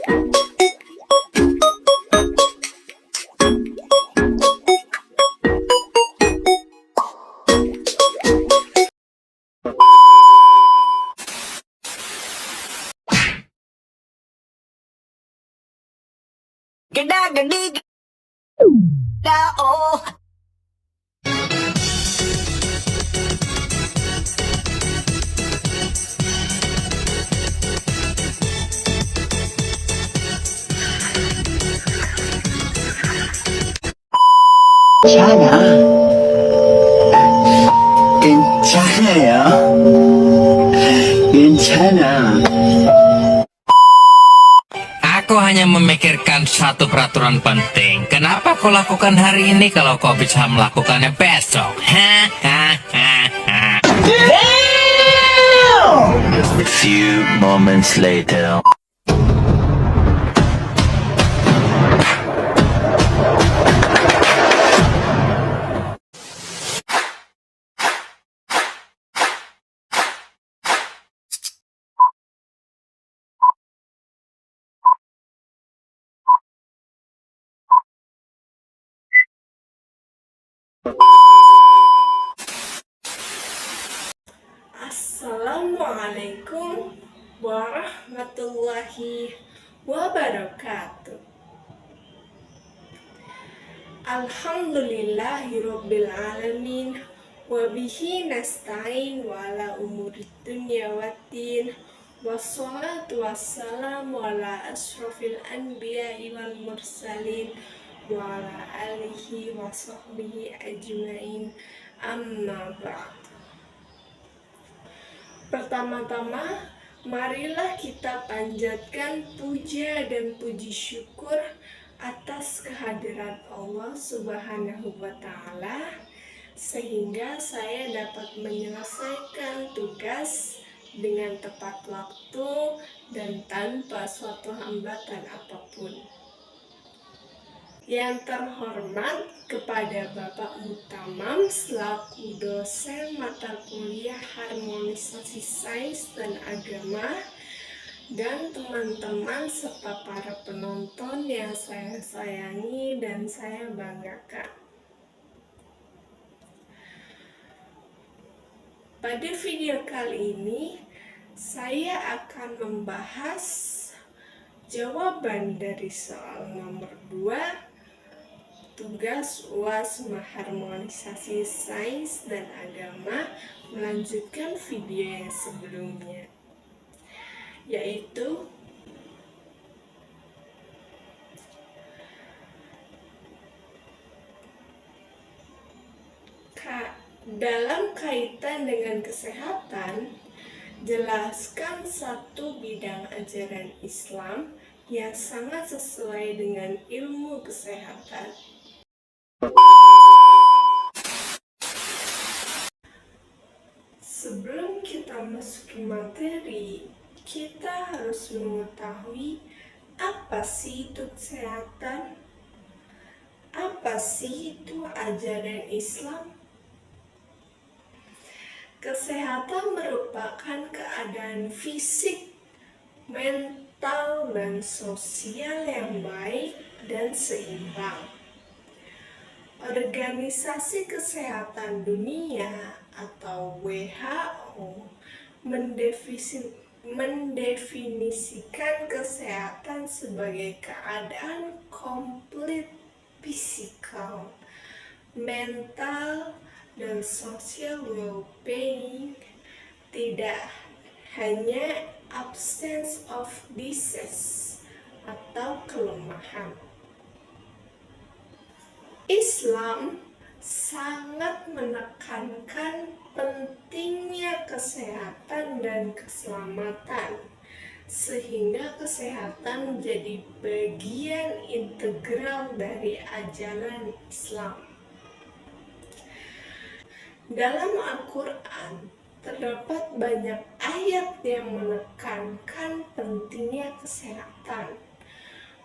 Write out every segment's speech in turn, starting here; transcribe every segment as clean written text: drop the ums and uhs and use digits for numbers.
Geda gedi da oh. Kencana, kencana ya, kencana. Aku hanya memikirkan satu peraturan penting. Kenapa kau lakukan hari ini kalau kau bisa melakukannya besok? A few moments later. Assalamualaikum warahmatullahi wabarakatuh. Alhamdulillahirabbil alamin wa bihi nasta'in wa ala umurid dunya waddin wassalatu wassalamu ala asyrafil anbiya'i wal mursalin wa ala alihi wa sahbihi ajmain, amma ba'd. Pertama-tama, marilah kita panjatkan puja dan puji syukur atas kehadiran Allah Subhanahu wa Ta'ala, sehingga saya dapat menyelesaikan tugas dengan tepat waktu dan tanpa suatu hambatan apapun. Yang terhormat kepada Bapak Mutamam selaku dosen mata kuliah Harmonisasi Sains dan Agama, dan teman-teman serta para penonton yang saya sayangi dan saya banggakan. Pada video kali ini saya akan membahas jawaban dari soal nomor 2 tugas UAS Harmonisasi Sains dan Agama, melanjutkan video yang sebelumnya, yaitu dalam kaitan dengan kesehatan, jelaskan satu bidang ajaran Islam yang sangat sesuai dengan ilmu kesehatan. Sebelum kita masuki materi, kita harus mengetahui apa sih itu kesehatan, apa sih itu ajaran Islam. Kesehatan merupakan keadaan fisik, mental, dan sosial yang baik dan seimbang. Organisasi Kesehatan Dunia atau WHO mendefinisikan kesehatan sebagai keadaan komplit fisikal, mental, dan social well-being, tidak hanya absence of disease atau kelemahan. Islam sangat menekankan pentingnya kesehatan dan keselamatan, sehingga kesehatan menjadi bagian integral dari ajaran Islam. Dalam Al-Quran terdapat banyak ayat yang menekankan pentingnya kesehatan.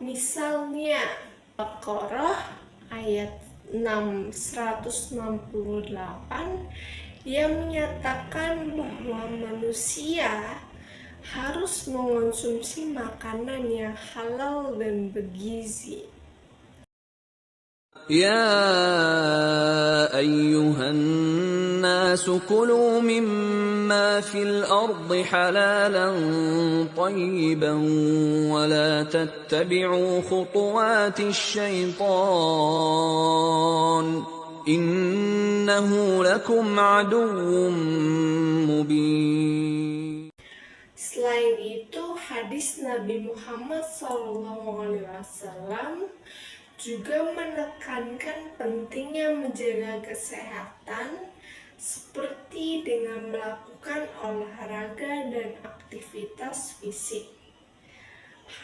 Misalnya Al-Baqarah ayat 168 yang menyatakan bahwa manusia harus mengonsumsi makanan yang halal dan bergizi. يا أيها الناس كلوا مما في الأرض حلالا طيبا ولا تتبعوا خطوات الشيطان إنه لكم عدو مبين. Selain itu, hadis Nabi Muhammad SAW juga menekankan pentingnya menjaga kesehatan seperti dengan melakukan olahraga dan aktivitas fisik.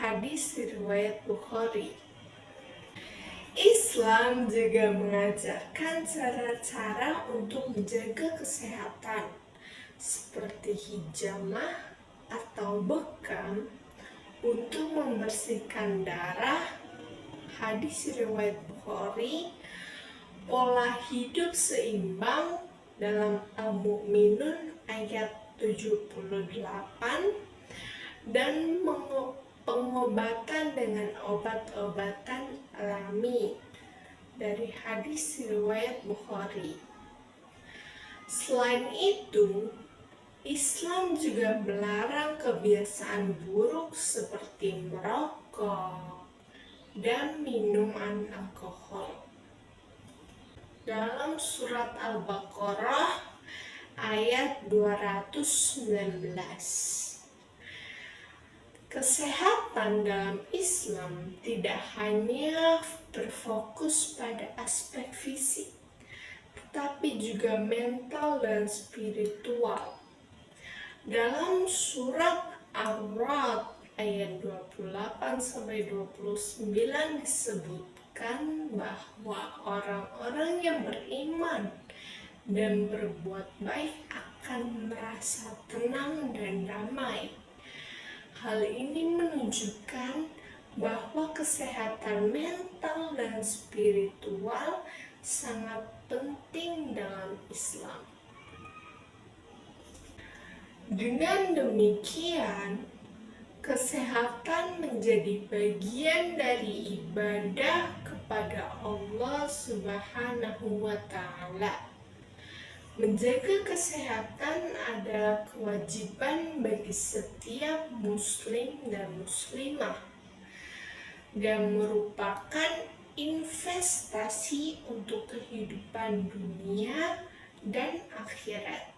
Hadis riwayat Bukhari. Islam juga mengajarkan cara-cara untuk menjaga kesehatan seperti hijamah atau bekam untuk membersihkan darah. Hadis riwayat Bukhari, pola hidup seimbang dalam Al-Mu'minun ayat 78, dan pengobatan dengan obat-obatan alami dari hadis riwayat Bukhari. Selain itu, Islam juga melarang kebiasaan buruk seperti merokok dan minuman alkohol. Dalam surat Al-Baqarah ayat 219, kesehatan dalam Islam tidak hanya berfokus pada aspek fisik, tetapi juga mental dan spiritual. Dalam surat Ar-Ra'd ayat 28-29 disebutkan bahwa orang-orang yang beriman dan berbuat baik akan merasa tenang dan damai. Hal ini menunjukkan bahwa kesehatan mental dan spiritual sangat penting dalam Islam. Dengan demikian, kesehatan menjadi bagian dari ibadah kepada Allah Subhanahu wa Ta'ala. Menjaga kesehatan adalah kewajiban bagi setiap muslim dan muslimah dan merupakan investasi untuk kehidupan dunia dan akhirat.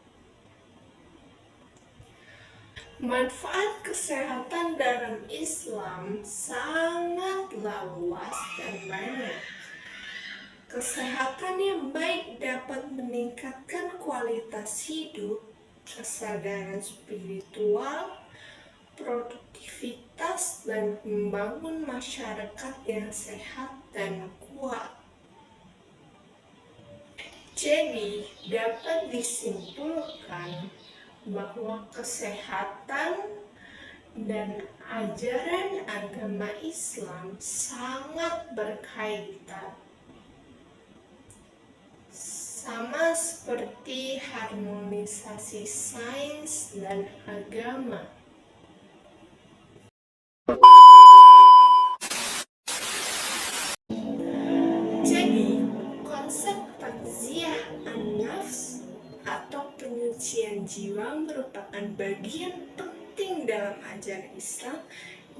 Manfaat kesehatan dalam Islam sangatlah luas dan banyak. Kesehatan yang baik dapat meningkatkan kualitas hidup, kesadaran spiritual, produktivitas, dan membangun masyarakat yang sehat dan kuat. Jadi, dapat disimpulkan bahwa kesehatan dan ajaran agama Islam sangat berkaitan, sama seperti harmonisasi sains dan agama. Jadi, konsep takziah an-nafs atau penyucian jiwa merupakan bagian penting dalam ajaran Islam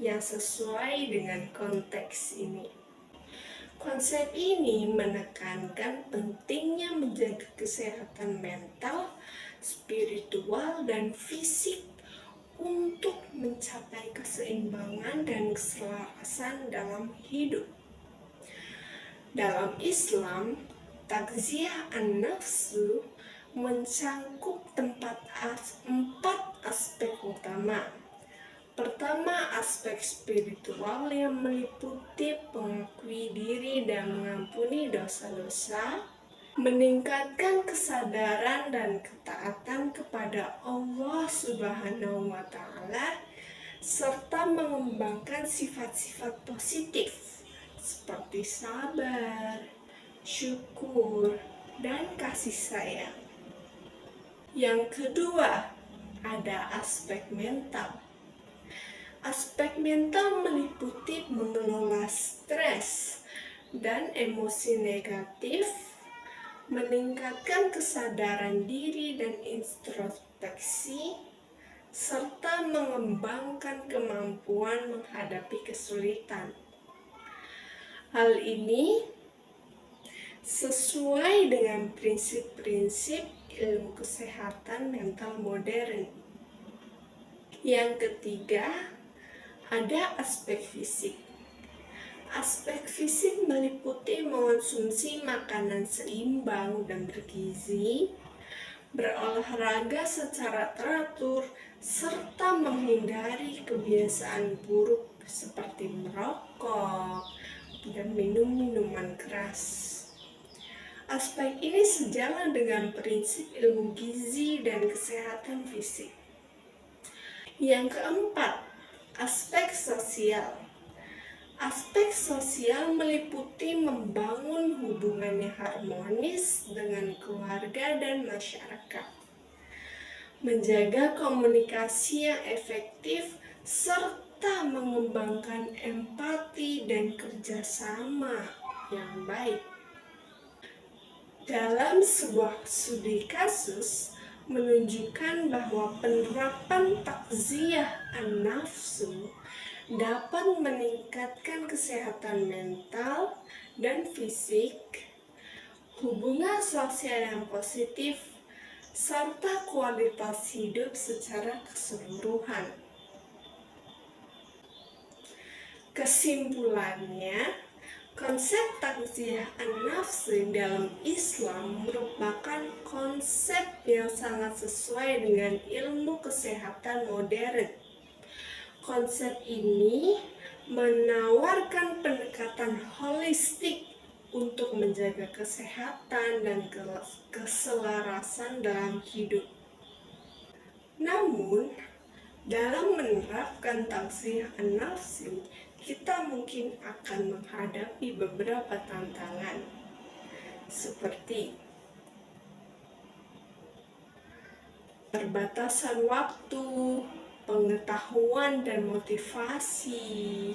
yang sesuai dengan konteks ini. Konsep ini menekankan pentingnya menjaga kesehatan mental, spiritual, dan fisik untuk mencapai keseimbangan dan keselarasan dalam hidup. Dalam Islam, takziah an-nafsu mencangkup empat aspek utama. Pertama, aspek spiritual yang meliputi mengakui diri dan mengampuni dosa-dosa, meningkatkan kesadaran dan ketaatan kepada Allah Subhanahu wa Ta'ala, serta mengembangkan sifat-sifat positif seperti sabar, syukur, dan kasih sayang. Yang kedua, ada aspek mental Aspek mental meliputi mengelola stres dan emosi negatif, meningkatkan kesadaran diri dan introspeksi, serta mengembangkan kemampuan menghadapi kesulitan. Hal ini sesuai dengan prinsip-prinsip ilmu kesehatan mental modern. Yang ketiga, ada aspek fisik. Aspek fisik meliputi mengonsumsi makanan seimbang dan bergizi, berolahraga secara teratur, serta menghindari kebiasaan buruk seperti merokok dan minum minuman keras. Aspek ini sejalan dengan prinsip ilmu gizi dan kesehatan fisik. Yang keempat, aspek sosial. Aspek sosial meliputi membangun hubungan yang harmonis dengan keluarga dan masyarakat, menjaga komunikasi yang efektif, serta mengembangkan empati dan kerjasama yang baik. Dalam sebuah studi kasus menunjukkan bahwa penerapan takziah an-nafsu dapat meningkatkan kesehatan mental dan fisik, hubungan sosial yang positif, serta kualitas hidup secara keseluruhan. Kesimpulannya, konsep takziah an-nafsi dalam Islam merupakan konsep yang sangat sesuai dengan ilmu kesehatan modern. Konsep ini menawarkan pendekatan holistik untuk menjaga kesehatan dan keselarasan dalam hidup. Namun, dalam menerapkan takziah an-nafsi, kita mungkin akan menghadapi beberapa tantangan, seperti perbatasan waktu, pengetahuan, dan motivasi.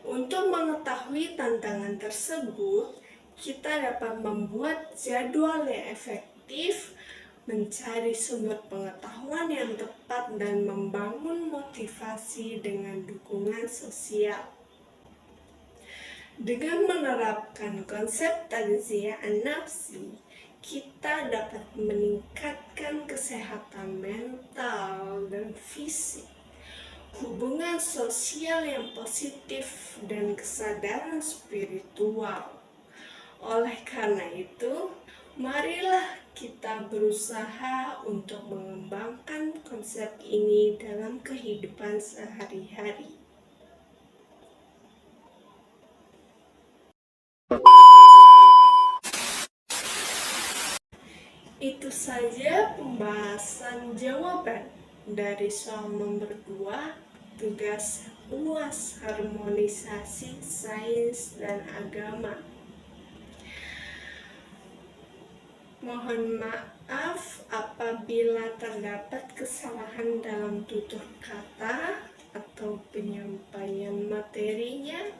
Untuk mengetahui tantangan tersebut, kita dapat membuat jadwal yang efektif, mencari sumber pengetahuan yang tepat, dan membangun motivasi dengan dukungan sosial. Dengan menerapkan konsep takziah an-nafsi, kita dapat meningkatkan kesehatan mental dan fisik, hubungan sosial yang positif, dan kesadaran spiritual. Oleh karena itu, marilah kita berusaha untuk mengembangkan konsep ini dalam kehidupan sehari-hari. Itu saja pembahasan jawaban dari soal nomor 2, tugas UAS harmonisasi sains dan agama. Mohon maaf apabila terdapat kesalahan dalam tutur kata atau penyampaian materinya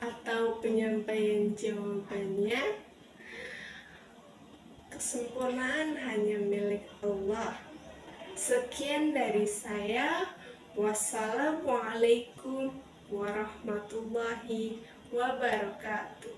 atau penyampaian jawabannya. Kesempurnaan hanya milik Allah. Sekian dari saya. Wassalamualaikum warahmatullahi wabarakatuh.